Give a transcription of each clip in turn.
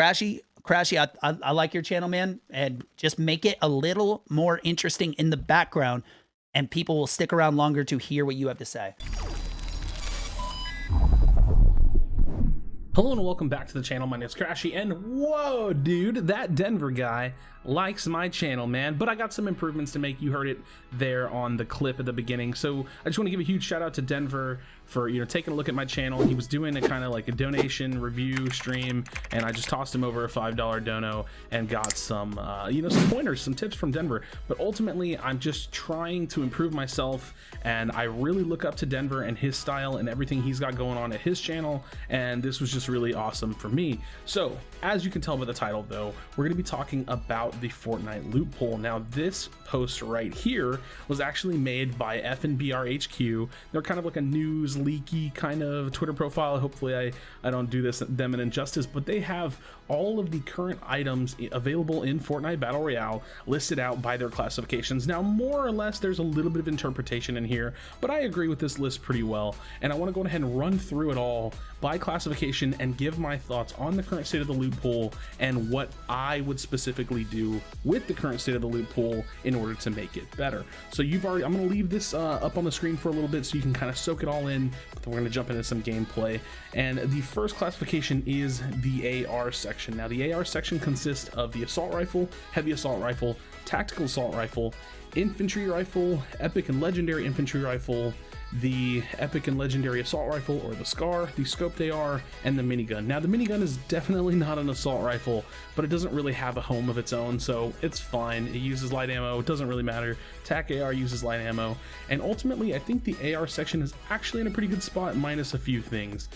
Crashy, I like your channel, man, and just make it a little more interesting in the background, and people will stick around longer to hear what you have to say. Hello and welcome back to the channel. My name is Crashy, and whoa, dude, that Denver guy likes my channel, man. But I got some improvements to make. You heard it there on the clip at the beginning. So I just want to give a huge shout out to Denver for, you know, taking a look at my channel. He was doing a kind of like a donation review stream, and I just tossed him over a $5 dono and got some, you know, some pointers, some tips from Denver. But ultimately, I'm just trying to improve myself, and I really look up to Denver and his style and everything he's got going on at his channel. And this was just really awesome for me. So as you can tell by the title, though, we're going to be talking about the Fortnite loophole. Now, this post right here was actually made by FNBRHQ. They're kind of like a news leaky kind of Twitter profile. Hopefully I don't do them an injustice, but they have all of the current items available in Fortnite Battle Royale listed out by their classifications. Now, more or less, there's a little bit of interpretation in here, but I agree with this list pretty well, and I want to go ahead and run through it all by classification and give my thoughts on the current state of the loophole and what I would specifically do with the current state of the loophole in order to make it better. So I'm going to leave this up on the screen for a little bit so you can kind of soak it all in, but then we're going to jump into some gameplay. And the first classification is the AR section. Now, the AR section consists of the assault rifle, heavy assault rifle, tactical assault rifle, infantry rifle, epic and legendary infantry rifle, the epic and legendary assault rifle or the SCAR, the scoped AR, and the minigun. Now, the minigun is definitely not an assault rifle, but it doesn't really have a home of its own, so it's fine. It uses light ammo, it doesn't really matter. TAC AR uses light ammo, and ultimately I think the AR section is actually in a pretty good spot, minus a few things.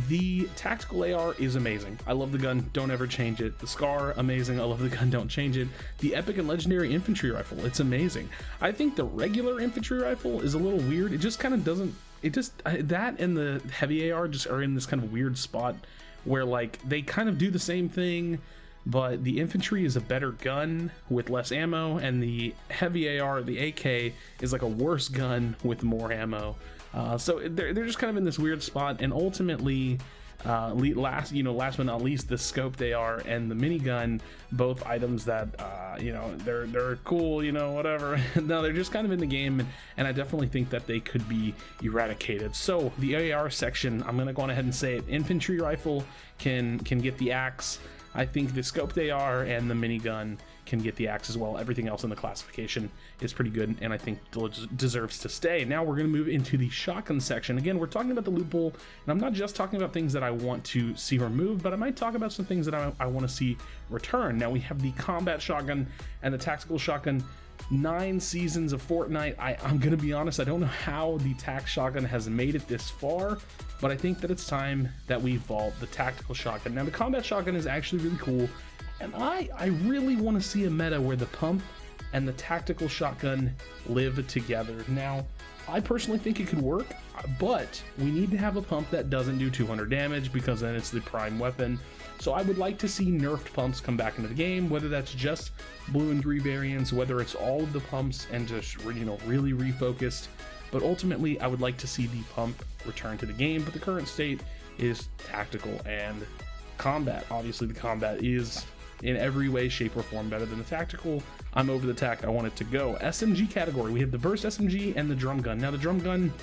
The tactical AR is amazing. I love the gun, don't ever change it. The SCAR, amazing. I love the gun, don't change it. The epic and legendary infantry rifle, it's amazing. I think the regular infantry rifle is a little weird. It just kind of doesn't, that and the heavy AR just are in this kind of weird spot where like they kind of do the same thing, but the infantry is a better gun with less ammo, and the heavy AR, the AK, is like a worse gun with more ammo. So they're just kind of in this weird spot, and ultimately, last but not least, the scoped AR and the minigun, both items that you know, they're cool, you know, whatever. No, they're just kind of in the game, and I definitely think that they could be eradicated. So the AR section, I'm gonna go on ahead and say it. Infantry rifle can get the axe. I think the scoped AR and the minigun can get the axe as well. Everything else in the classification is pretty good, and I think deserves to stay. Now we're going to move into the shotgun section. Again, we're talking about the loophole, and I'm not just talking about things that I want to see removed, but I might talk about some things that I want to see return. Now we have the combat shotgun and the tactical shotgun. 9 seasons of Fortnite. I'm gonna be honest, I don't know how the tac shotgun has made it this far, but I think that it's time that we vault the tactical shotgun. Now, the combat shotgun is actually really cool, and I really want to see a meta where the pump and the tactical shotgun live together. Now, I personally think it could work, but we need to have a pump that doesn't do 200 damage, because then it's the prime weapon. So I would like to see nerfed pumps come back into the game, whether that's just blue and green variants, whether it's all of the pumps and just, you know, really refocused. But ultimately, I would like to see the pump return to the game, but the current state is tactical and combat. Obviously, the combat is in every way, shape, or form better than the tactical. I'm over the tac, I want it to go. SMG category, we have the burst SMG and the drum gun. Now, the drum gun,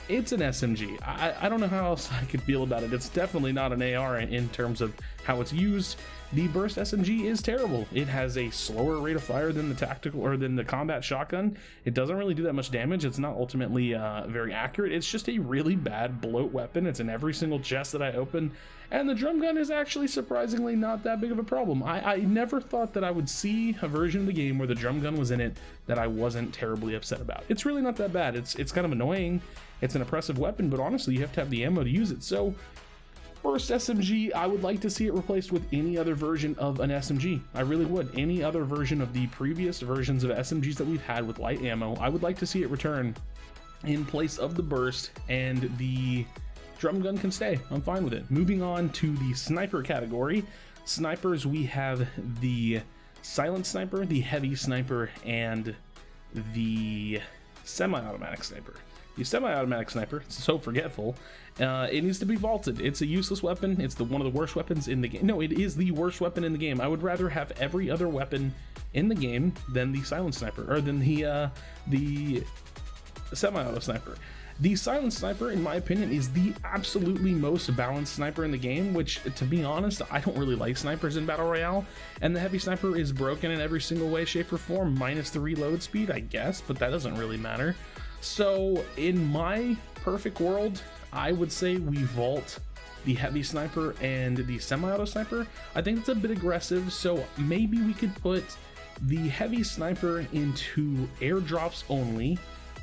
it's an SMG. I don't know how else I could feel about it. It's definitely not an AR in terms of how it's used. The burst SMG is terrible. It has a slower rate of fire than the tactical or than the combat shotgun. It doesn't really do that much damage. It's not ultimately very accurate. It's just a really bad bloat weapon. It's in every single chest that I open. And the drum gun is actually surprisingly not that big of a problem. I never thought that I would see a version of the game where the drum gun was in it that I wasn't terribly upset about. It's really not that bad. It's kind of annoying. It's an oppressive weapon, but honestly, you have to have the ammo to use it. So burst SMG, I would like to see it replaced with any other version of an SMG. I really would. Any other version of the previous versions of SMGs that we've had with light ammo, I would like to see it return in place of the burst, and the drum gun can stay. I'm fine with it. Moving on to the sniper category. Snipers, we have the silent sniper, the heavy sniper, and the semi-automatic sniper. the semi-automatic sniper. It's so forgetful. It needs to be vaulted. It's a useless weapon. It's one of the worst weapons in the game. No, it is the worst weapon in the game. I would rather have every other weapon in the game than the silent sniper, or than the semi-auto sniper. The silent sniper, in my opinion, is the absolutely most balanced sniper in the game, which, to be honest, I don't really like snipers in Battle Royale, and the heavy sniper is broken in every single way, shape, or form, minus the reload speed, I guess, but that doesn't really matter. So, in my perfect world, I would say we vault the heavy sniper and the semi-auto sniper. I think it's a bit aggressive, so maybe we could put the heavy sniper into airdrops only,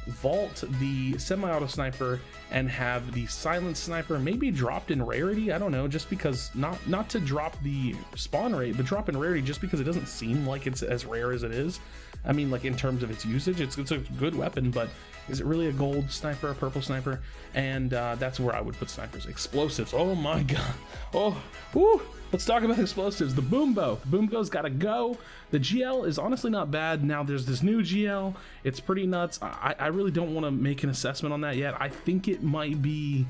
vault the semi-auto sniper, and have the silent sniper maybe dropped in rarity. I don't know, just because, not to drop the spawn rate, but drop in rarity just because it doesn't seem like it's as rare as it is. I mean, like, in terms of its usage, it's a good weapon, but is it really a gold sniper, a purple sniper? And that's where I would put snipers. Explosives, oh my god. Oh, whoo. Let's talk about explosives. The Boombo. The Boombo's gotta go. The GL is honestly not bad. Now there's this new GL. It's pretty nuts. I really don't want to make an assessment on that yet. I think it might be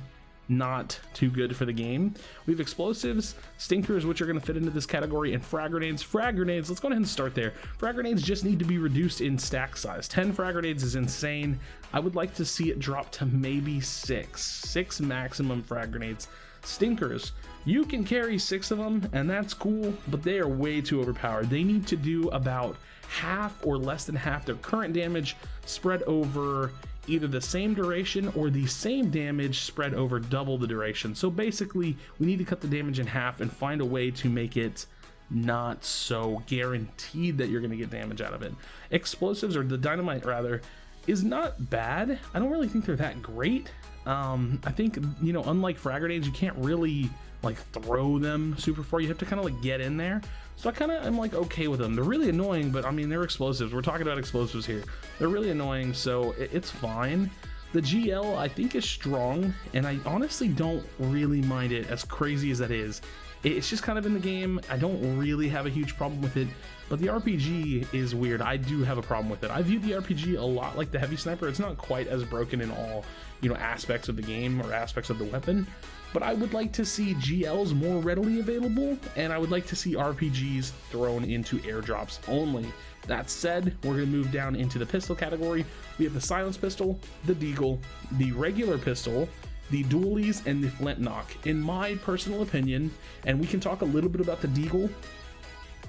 not too good for the game. We have explosives, stinkers, which are going to fit into this category, and frag grenades. Frag grenades, let's go ahead and start there. Frag grenades just need to be reduced in stack size. 10 frag grenades is insane. I would like to see it drop to maybe 6 maximum frag grenades. Stinkers, you can carry 6 of them, and that's cool, but they are way too overpowered. They need to do about half or less than half their current damage spread over either the same duration or the same damage spread over double the duration. So basically, we need to cut the damage in half and find a way to make it not so guaranteed that you're going to get damage out of it. Explosives, or the dynamite rather, is not bad. I don't really think they're that great. I think, you know, unlike frag grenades, you can't really like throw them super far. You have to kind of like get in there. So I kind of am like okay with them. They're really annoying, but I mean, they're explosives. We're talking about explosives here. They're really annoying, so it's fine. The GL I think is strong, and I honestly don't really mind it, as crazy as that is. It's just kind of in the game. I don't really have a huge problem with it, but the RPG is weird. I do have a problem with it. I view the RPG a lot like the heavy sniper. It's not quite as broken in all, you know, aspects of the game or aspects of the weapon, but I would like to see GLs more readily available, and I would like to see RPGs thrown into airdrops only. That said, we're going to move down into the pistol category. We have the silence pistol, the deagle, the regular pistol, the dualies, and the flintlock. In my personal opinion, and we can talk a little bit about the deagle,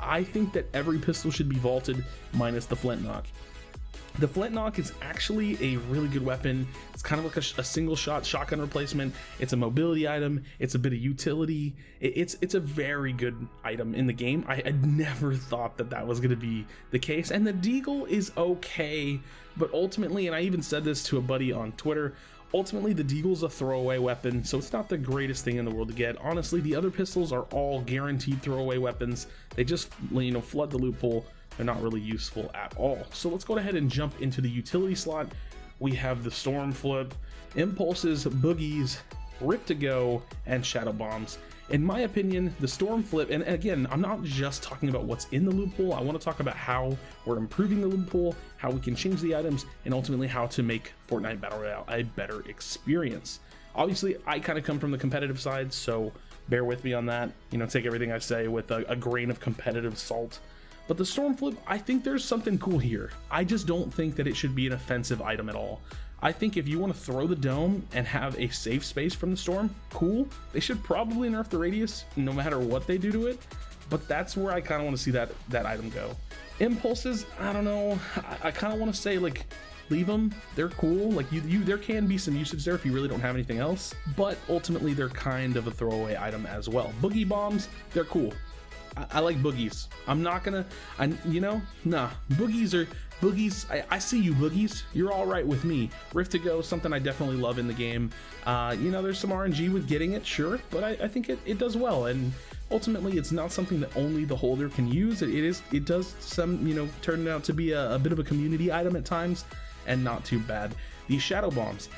I think that every pistol should be vaulted minus the flintlock. The flintlock is actually a really good weapon. It's kind of like a single shot shotgun replacement. It's a mobility item. It's a bit of utility. It's a very good item in the game. I never thought that that was going to be the case. And the deagle is okay, but ultimately, and I even said this to a buddy on Twitter, ultimately the deagle's a throwaway weapon, so it's not the greatest thing in the world to get. Honestly, the other pistols are all guaranteed throwaway weapons. They just, you know, flood the loophole. They're not really useful at all. So let's go ahead and jump into the utility slot. We have the storm flip, impulses, boogies, rip to go, and shadow bombs. In my opinion, the storm flip, and again, I'm not just talking about what's in the loophole. I want to talk about how we're improving the loophole, how we can change the items, and ultimately how to make Fortnite Battle Royale a better experience. Obviously, I kind of come from the competitive side, so bear with me on that. You know, take everything I say with a grain of competitive salt. But the storm flip, I think there's something cool here. I just don't think that it should be an offensive item at all. I think if you want to throw the dome and have a safe space from the storm, cool. They should probably nerf the radius no matter what they do to it, but that's where I kind of want to see that item go. Impulses, I don't know. I kind of want to say, like, leave them. They're cool. Like, there can be some usage there if you really don't have anything else, but ultimately they're kind of a throwaway item as well. Boogie bombs, they're cool. I like boogies. I'm not gonna, nah. Boogies, I see you, boogies. You're all right with me. Rift to go, something I definitely love in the game. You know, there's some RNG with getting it, sure, but I think it does well. And ultimately, it's not something that only the holder can use. It does some, you know, turn out to be a bit of a community item at times, and not too bad. These shadow bombs,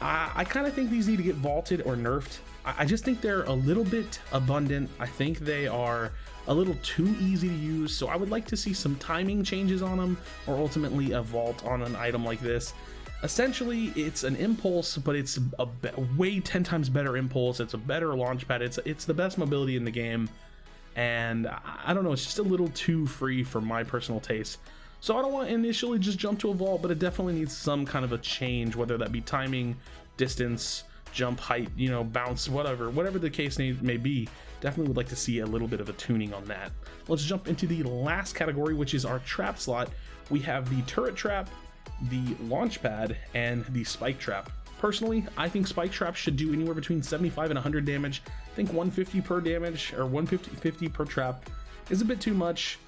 I kind of think these need to get vaulted or nerfed. I just think they're a little bit abundant. I think they are a little too easy to use, so I would like to see some timing changes on them, or ultimately a vault on an item like this. Essentially, it's an impulse, but it's a way 10 times better impulse. It's a better launch pad. It's the best mobility in the game, and I don't know, it's just a little too free for my personal taste. So I don't want to initially just jump to a vault, but it definitely needs some kind of a change, whether that be timing, distance, jump height, you know, bounce, whatever the case may be. Definitely would like to see a little bit of a tuning on that. Let's jump into the last category, which is our trap slot. We have the turret trap, the launch pad, and the spike trap. Personally, I think spike traps should do anywhere between 75 and 100 damage. I think 150 per damage, or 150 per trap is a bit too much.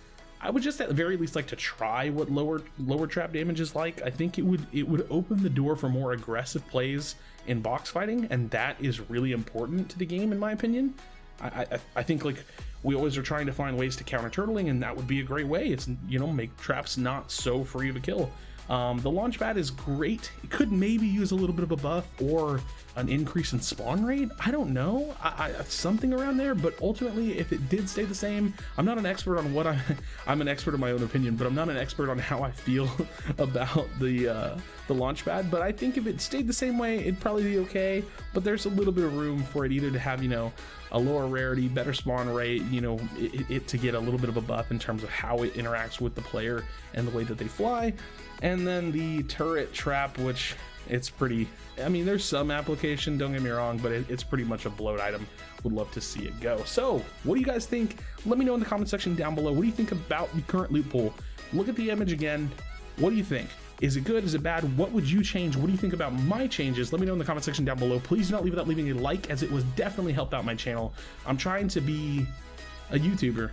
I would just at the very least like to try what lower trap damage is like. I think it would open the door for more aggressive plays in box fighting, and that is really important to the game in my opinion. I think like we always are trying to find ways to counter turtling, and that would be a great way. It's, you know, make traps not so free of a kill. The launch pad is great. It could maybe use a little bit of a buff or an increase in spawn rate. I don't know, something around there, but ultimately if it did stay the same, I'm not an expert on what I'm an expert in my own opinion, but I'm not an expert on how I feel about the launch pad. But I think if it stayed the same way, it'd probably be okay, but there's a little bit of room for it either to have, you know, a lower rarity, better spawn rate, you know, it to get a little bit of a buff in terms of how it interacts with the player and the way that they fly. And then the turret trap, which it's pretty, I mean, there's some application, don't get me wrong, but it's pretty much a bloat item. Would love to see it go. So what do you guys think? Let me know in the comment section down below. What do you think about the current loot pool? Look at the image again. What do you think? Is it good? Is it bad? What would you change? What do you think about my changes? Let me know in the comment section down below. Please do not leave without leaving a like, as it was definitely helped out my channel. I'm trying to be a YouTuber.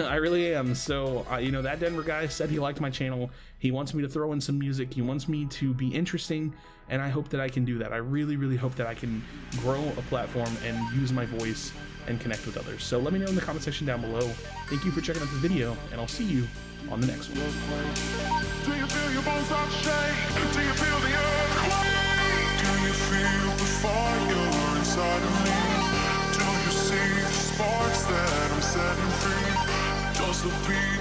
I really am. So you know, that Denver guy said he liked my channel. He wants me to throw in some music. He wants me to be interesting, and I hope that I can do that. I really hope that I can grow a platform and use my voice and connect with others. So let me know in the comment section down below. Thank you for checking out this video, and I'll see you on the next one. Do you feel your bones start to shake? Do you feel the earthquake? Do you feel the fire inside of me? Do you see the sparks that I'm setting free? Does the beat